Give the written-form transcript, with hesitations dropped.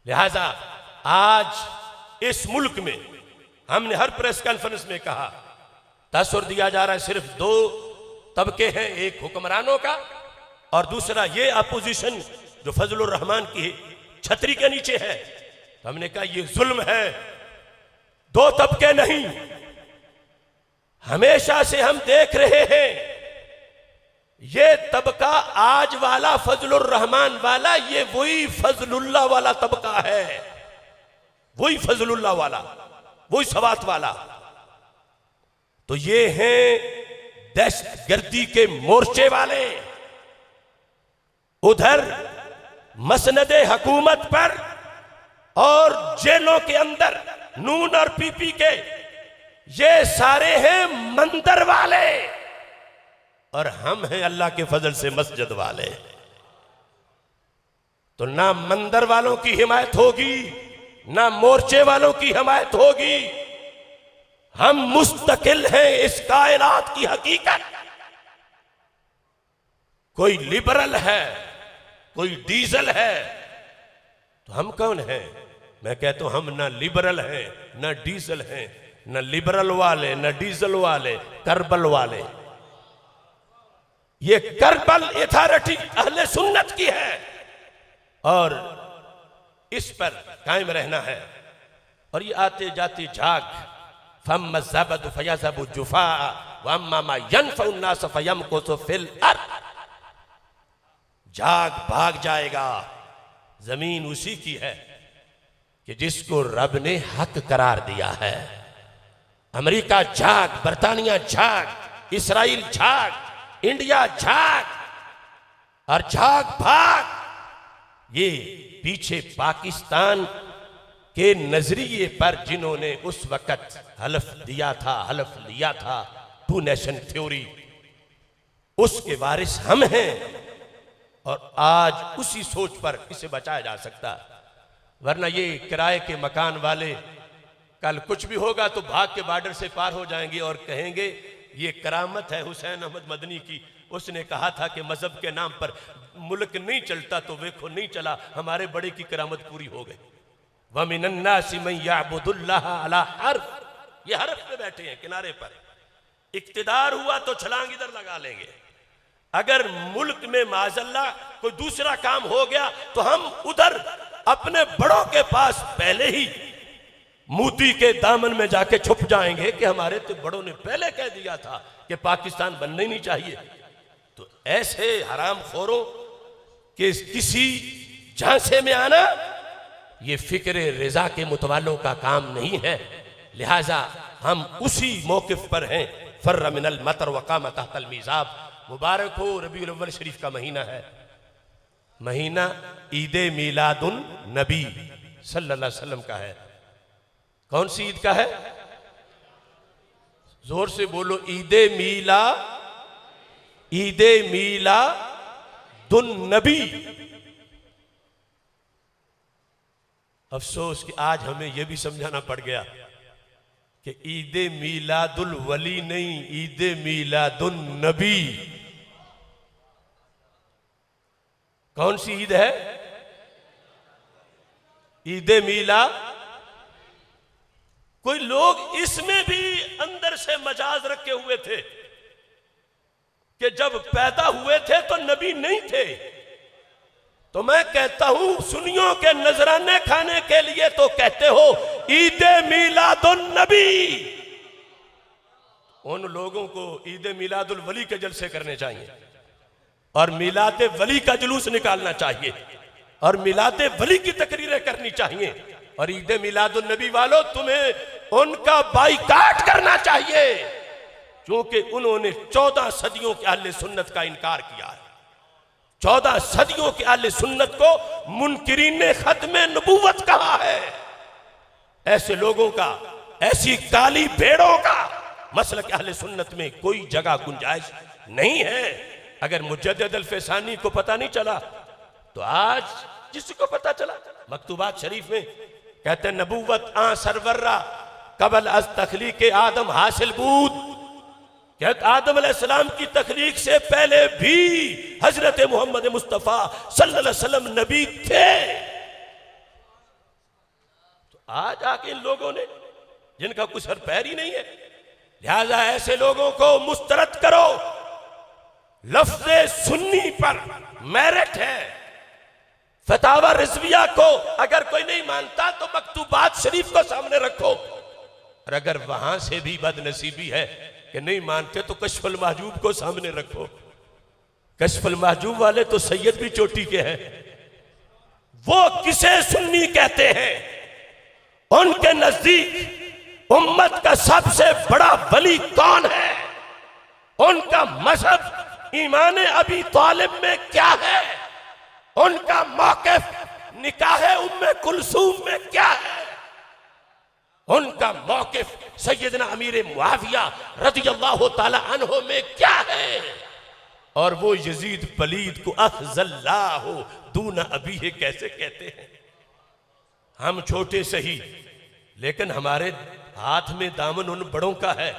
लिहाजा आज इस मुल्क में हमने हर प्रेस कॉन्फ्रेंस में कहा, तसव्वुर दिया जा रहा है सिर्फ दो तबके हैं, एक हुक्मरानों का और दूसरा ये अपोजिशन जो फजलुर रहमान की छतरी के नीचे है। तो हमने कहा ये जुल्म है, दो तबके नहीं। हमेशा से हम देख रहे हैं ये तबका आज वाला फजलुर रहमान वाला, ये वही फजलुल्लाह वाला तबका है, वही फजलुल्लाह वाला, वही सवात वाला। तो ये हैं दहशतगर्दी के मोर्चे वाले। उधर मसनदे हुकूमत पर और जेलों के अंदर नून और पीपी के ये सारे हैं मंदिर वाले, और हम हैं अल्लाह के फजल से मस्जिद वाले। तो ना मंदिर वालों की हिमायत होगी, ना मोर्चे वालों की हिमायत होगी। हम मुस्तकिल हैं इस कायनात की हकीकत। कोई लिबरल है, कोई डीजल है, तो हम कौन हैं? मैं कहता हूं हम ना लिबरल हैं, ना डीजल हैं, ना लिबरल वाले, ना डीजल वाले, करबल वाले। ये करबल अथॉरिटी अहले सुन्नत की है और इस पर कायम रहना है। और ये आते जाते झाग फम ज़बद फयज़बु जुफा वम्मा मा यनफ़उ अन्नास फयमकुसु फिल अर्द। झाग भाग जाएगा। जमीन उसी की है कि जिसको रब ने हक करार दिया है। अमेरिका झाग, बरतानिया झाग, इसराइल झाग, इंडिया झाग और झाग भाग। ये पीछे पाकिस्तान के नजरिए पर जिन्होंने उस वक्त हलफ दिया था, हलफ लिया था, टू नेशन थ्योरी, उसके वारिस हम हैं। और आज उसी सोच पर इसे बचाया जा सकता। वरना ये किराए के मकान वाले कल कुछ भी होगा तो भाग के बॉर्डर से पार हो जाएंगे और कहेंगे ये करामत है हुसैन अहमद मदनी की। उसने कहा था कि मजहब के नाम पर मुल्क नहीं चलता, तो देखो नहीं चला, हमारे बड़े की करामत पूरी हो गई। वमिनन्नासि मन यअबुदुल्लाह अला हर्फ। ये हर्फ पे बैठे हैं किनारे पर। इक्तिदार हुआ तो छलांग इधर लगा लेंगे। अगर मुल्क में माज़अल्लाह कोई दूसरा काम हो गया तो हम उधर अपने बड़ों के पास पहले ही मोदी के दामन में जाके छुप जाएंगे कि हमारे तो बड़ों ने पहले कह दिया था कि पाकिस्तान बनना ही नहीं चाहिए। तो ऐसे हराम खोरों के किसी झांसे में आना ये फिक्र रजा के मुतवालों का काम नहीं है। लिहाजा हम उसी मौकिफ पर हैं। फर्र मिनल मतर वकाम तहतल मीज़ाब। मुबारक हो, रबीउल अव्वल शरीफ का महीना है, महीना ईद मिलादुन नबी सल्लल्लाहु अलैहि वसल्लम का है। कौन सी ईद का है? जोर से बोलो। ईद मीला दुन नबी। अफसोस कि आज हमें यह भी समझाना पड़ गया कि ईद मीलादुल वली नहीं, ईद मीलादुन नबी। कौन सी ईद है? ईद मीला। कोई लोग इसमें भी अंदर से मजाज रखे हुए थे कि जब पैदा हुए थे तो नबी नहीं थे। तो मैं कहता हूं सुन्नियों के नजराने खाने के लिए तो कहते हो ईद मिलादुन नबी। उन लोगों को ईद मिलादुल वली के जलसे करने चाहिए और मिलाद वली का जुलूस निकालना चाहिए और मिलाद वली की तकरीरें करनी चाहिए। और ईद मिलादुन नबी वालों, तुम्हें उनका बाइकाट करना चाहिए क्योंकि उन्होंने 14 सदियों के अहले सुन्नत का इनकार किया है। 14 सदियों के अहले सुन्नत को मुनकिरीन ने खत्मे नबूवत कहा है। ऐसे लोगों का, ऐसी काली भेड़ों का मसलक अहले सुन्नत में कोई जगह गुंजाइश नहीं है। अगर मुजद्दिद अल-फैसानी को पता नहीं चला तो आज जिसको पता चला। मकतूबात शरीफ में कहते हैं नबूवत आ सरवर्रा कबल अज तखलीक आदम हासिल बूद। कहते आदम अलैहिस्सलाम की तखलीक से पहले भी हजरत मोहम्मद मुस्तफ़ा सल्लल्लाहु अलैहि वसल्लम नबी थे। आज आके इन लोगों ने, जिनका कुछ सर पैर ही नहीं है, लिहाजा ऐसे लोगों को मुस्तरद करो। लफ्ज़े सुन्नी पर मेरिट है। फतावा रिजविया को अगर कोई नहीं मानता तो मकतूबात शरीफ को सामने रखो, और अगर वहां से भी बदनसीबी है कि नहीं मानते तो कश्फुल महजूब को सामने रखो। कश्फुल महजूब वाले तो सैयद भी चोटी के हैं। वो किसे सुन्नी कहते हैं? उनके नजदीक उम्मत का सबसे बड़ा वली कौन है? उनका मजहब ईमान अबी तालिब में क्या है? उनका मौक़िफ़ निकाह उम्मे कुलसूम में क्या है? उनका मौक़िफ़ सैयदना अमीर मुआविया रज़ियल्लाहु ताला अन्हु में क्या है? और वो यजीद पलीद को अख़ज़ल्लाहु दूना अबीह कैसे कहते हैं? हम छोटे सही, लेकिन हमारे हाथ में दामन उन बड़ों का है।